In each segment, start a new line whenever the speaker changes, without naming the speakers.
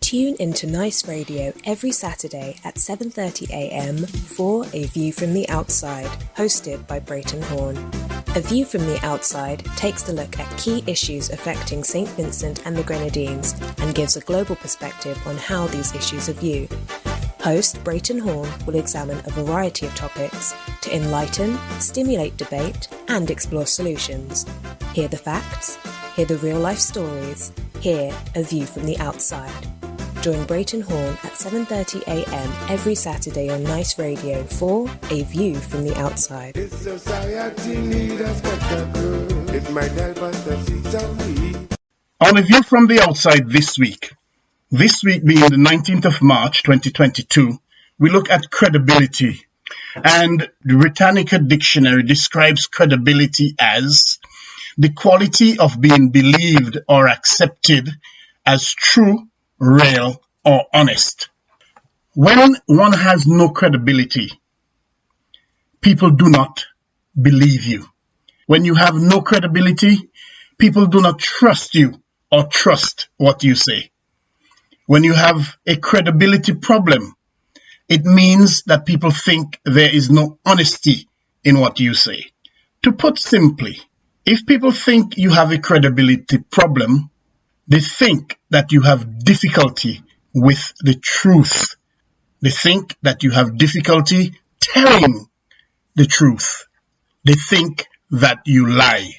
Tune into Nice Radio every Saturday at 7:30 a.m. for A View from the Outside, hosted by Brereton Horne. A View from the Outside takes a look at key issues affecting St Vincent and the Grenadines and gives a global perspective on how these issues are viewed. Host Brereton Horne will examine a variety of topics to enlighten, stimulate debate, and explore solutions. Hear the facts, hear the real-life stories, hear A View from the Outside. Join Brereton Horne at 7:30 a.m. every Saturday on Nice Radio for A View from the Outside.
This society needs a spectacle. It might help us to see some need.
On A View from the Outside this week being the 19th of March 2022, we look at credibility. And the Britannica Dictionary describes credibility as the quality of being believed or accepted as true, real, or honest. When one has no credibility, people do not believe you. When you have no credibility, people do not trust you or trust what you say. When you have a credibility problem, it means that people think there is no honesty in what you say. To put simply, if people think you have a credibility problem, they think that you have difficulty with the truth. They think that you have difficulty telling the truth. They think that you lie.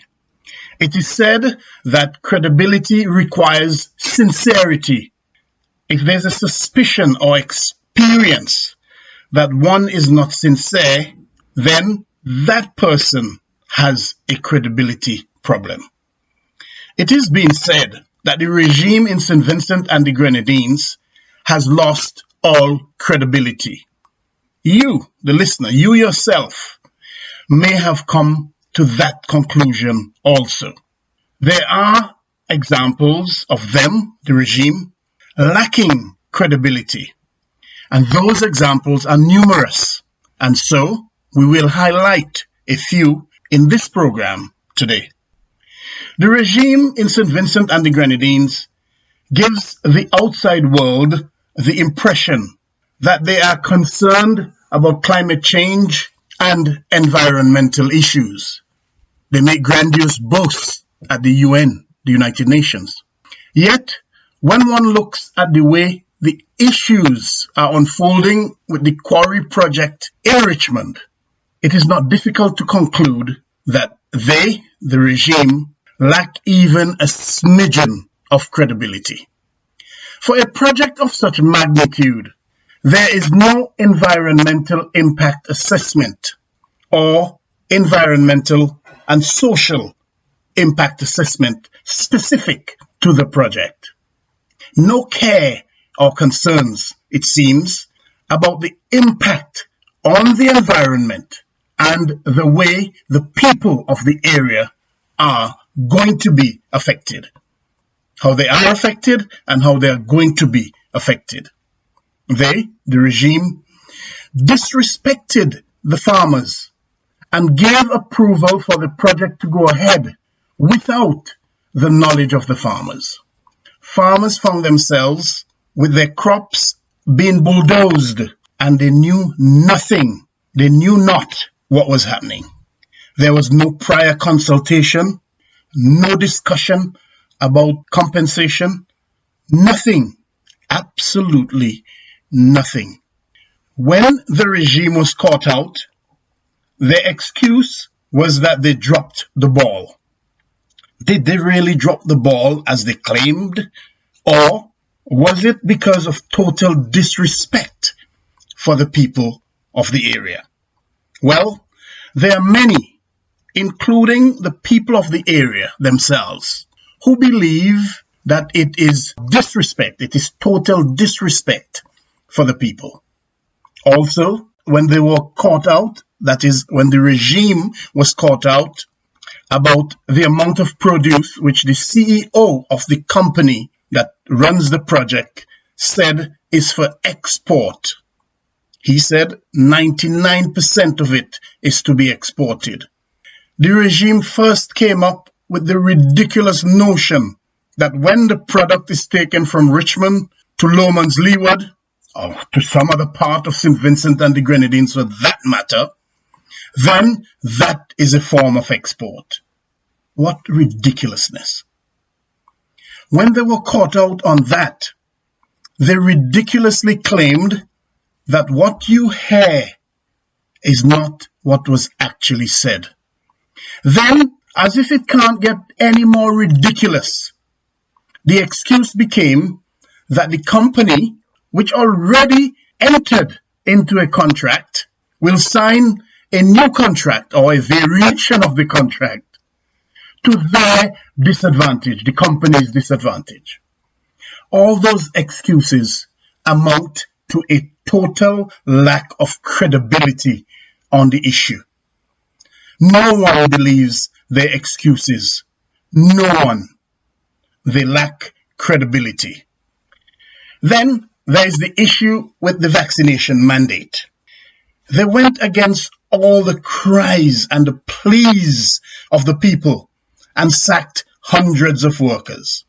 It is said that credibility requires sincerity. If there's a suspicion or experience that one is not sincere, then that person has a credibility problem. It is being said that the regime in St Vincent and the Grenadines has lost all credibility. You, the listener, you yourself may have come to that conclusion also. There are examples of them, the regime, lacking credibility. And those examples are numerous. And so we will highlight a few in this program today. The regime in St Vincent and the Grenadines gives the outside world the impression that they are concerned about climate change and environmental issues. They make grandiose boasts at the UN, the United Nations. Yet, when one looks at the way the issues are unfolding with the quarry project in Richmond, it is not difficult to conclude that they, the regime, lack even a smidgen of credibility. For a project of such magnitude, there is no environmental impact assessment or environmental and social impact assessment specific to the project. No care or concerns, it seems, about the impact on the environment and the way the people of the area are going to be affected. How they are affected and how they are going to be affected. They, the regime, disrespected the farmers and gave approval for the project to go ahead without the knowledge of the farmers. Farmers found themselves with their crops being bulldozed and they knew nothing. They knew not what was happening. There was no prior consultation, no discussion about compensation, nothing, absolutely nothing. When the regime was caught out, their excuse was that they dropped the ball. Did they really drop the ball as they claimed? Or was it because of total disrespect for the people of the area? Well, there are many, including the people of the area themselves, who believe that it is disrespect, it is total disrespect for the people. Also, when they were caught out, that is, when the regime was caught out about the amount of produce which the CEO of the company that runs the project said is for export. He said 99% of it is to be exported. The regime first came up with the ridiculous notion that when the product is taken from Richmond to Lomond's Leeward, or to some other part of St Vincent and the Grenadines for that matter, then that is a form of export. What ridiculousness. When they were caught out on that, they ridiculously claimed that what you hear is not what was actually said. Then, as if it can't get any more ridiculous, the excuse became that the company, which already entered into a contract, will sign a new contract or a variation of the contract to their disadvantage, the company's disadvantage. All those excuses amount to a total lack of credibility on the issue. No one believes their excuses. No one. They lack credibility. Then there is the issue with the vaccination mandate. They went against all the cries and the pleas of the people and sacked hundreds of workers.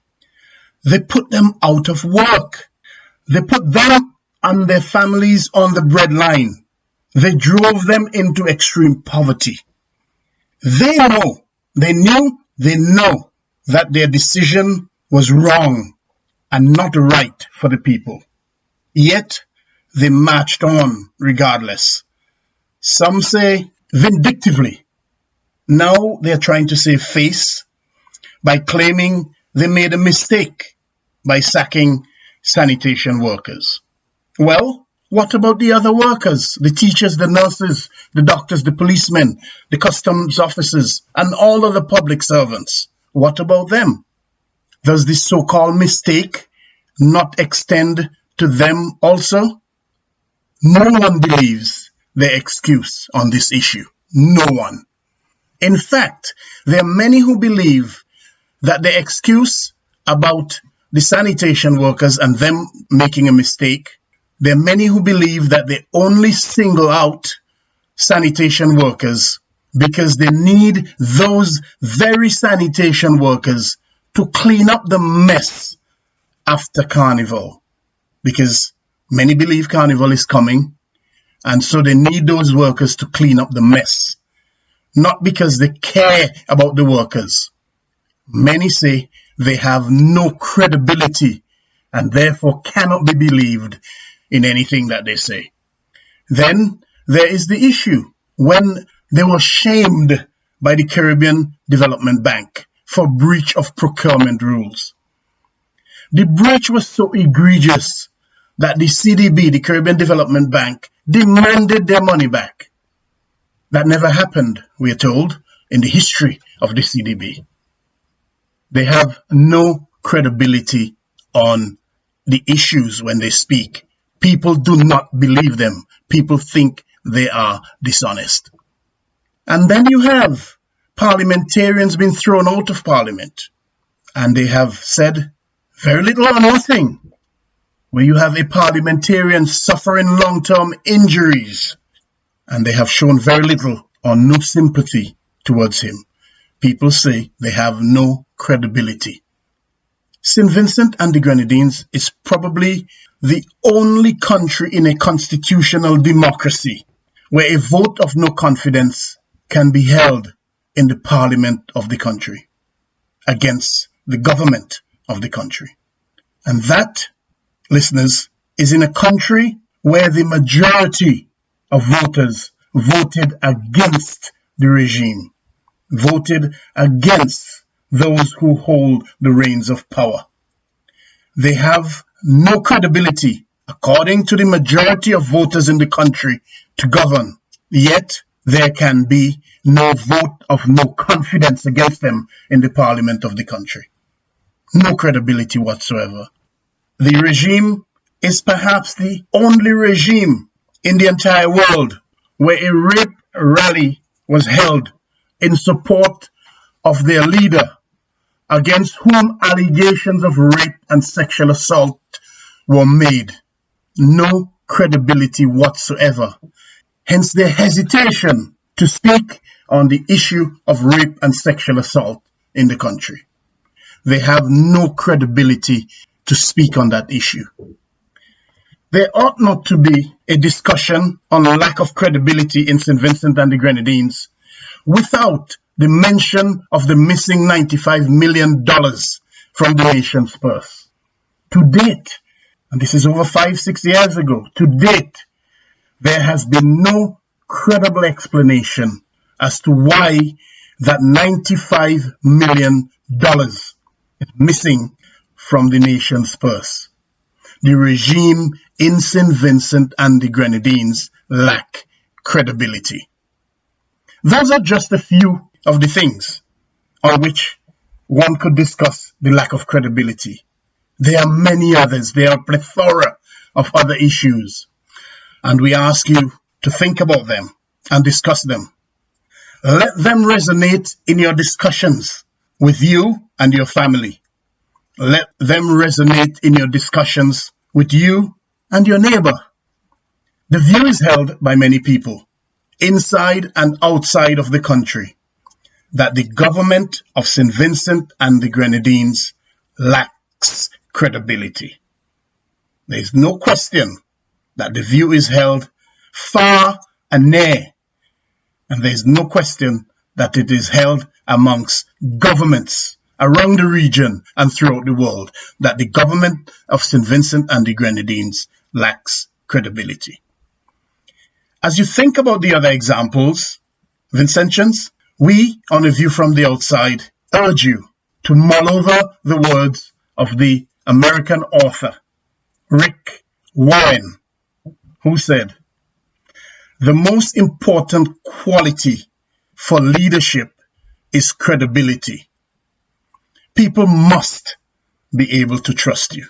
They put them out of work. They put them and their families on the breadline. They drove them into extreme poverty. They know that their decision was wrong and not right for the people. Yet they marched on regardless. Some say vindictively. Now they're trying to save face by claiming they made a mistake by sacking sanitation workers. Well, what about the other workers, the teachers, the nurses, the doctors, the policemen, the customs officers, and all other public servants? What about them? Does this so-called mistake not extend to them also? No one believes their excuse on this issue. No one. In fact, there are many who believe that the excuse about the sanitation workers and them making a mistake, there are many who believe that they only single out sanitation workers because they need those very sanitation workers to clean up the mess after Carnival. Because many believe Carnival is coming, and so they need those workers to clean up the mess. Not because they care about the workers. Many say they have no credibility and therefore cannot be believed in anything that they say. Then there is the issue when they were shamed by the Caribbean Development Bank for breach of procurement rules. The breach was so egregious that the CDB, the Caribbean Development Bank, demanded their money back. That never happened, we are told, in the history of the CDB. They have no credibility on the issues when they speak. People do not believe them. People think they are dishonest. And then you have parliamentarians being thrown out of parliament. And they have said very little or nothing. Where you have a parliamentarian suffering long-term injuries. And they have shown very little or no sympathy towards him. People say they have no credibility. St Vincent and the Grenadines is probably the only country in a constitutional democracy where a vote of no confidence can be held in the parliament of the country against the government of the country. And that, listeners, is in a country where the majority of voters voted against the regime, voted against those who hold the reins of power. They have no credibility, according to the majority of voters in the country, to govern. Yet, there can be no vote of no confidence against them in the parliament of the country. No credibility whatsoever. The regime is perhaps the only regime in the entire world where a rape rally was held in support of their leader, against whom allegations of rape and sexual assault were made. No credibility whatsoever. Hence their hesitation to speak on the issue of rape and sexual assault in the country. They have no credibility to speak on that issue. There ought not to be a discussion on lack of credibility in St Vincent and the Grenadines without the mention of the missing $95 million from the nation's purse. To date, and this is over 5-6 years ago, to date, there has been no credible explanation as to why that $95 million is missing from the nation's purse. The regime in St. Vincent and the Grenadines lack credibility. Those are just a few of the things on which one could discuss the lack of credibility. There are many others. There are a plethora of other issues. And we ask you to think about them and discuss them. Let them resonate in your discussions with you and your family. Let them resonate in your discussions with you and your neighbor. The view is held by many people, inside and outside of the country, that the government of St. Vincent and the Grenadines lacks credibility. There is no question that the view is held far and near, and there is no question that it is held amongst governments around the region and throughout the world, that the government of St. Vincent and the Grenadines lacks credibility. As you think about the other examples, Vincentians, we on A View from the Outside urge you to mull over the words of the American author Rick Warren, who said, "The most important quality for leadership is credibility. People must be able to trust you."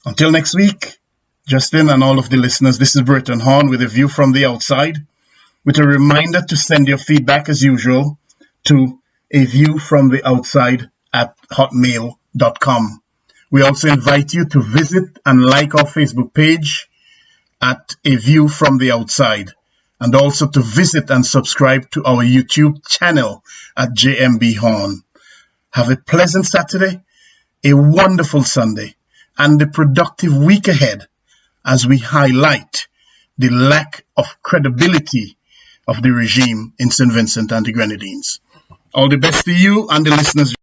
Until next week, Justin and all of the listeners, this is Brereton Horne with A View from the Outside, with a reminder to send your feedback as usual to aviewfromtheoutside@hotmail.com. We also invite you to visit and like our Facebook page at A View from the Outside, and also to visit and subscribe to our YouTube channel at JMB Horne. Have a pleasant Saturday, a wonderful Sunday, and a productive week ahead as we highlight the lack of credibility of the regime in St. Vincent and the Grenadines. All the best to you and the listeners.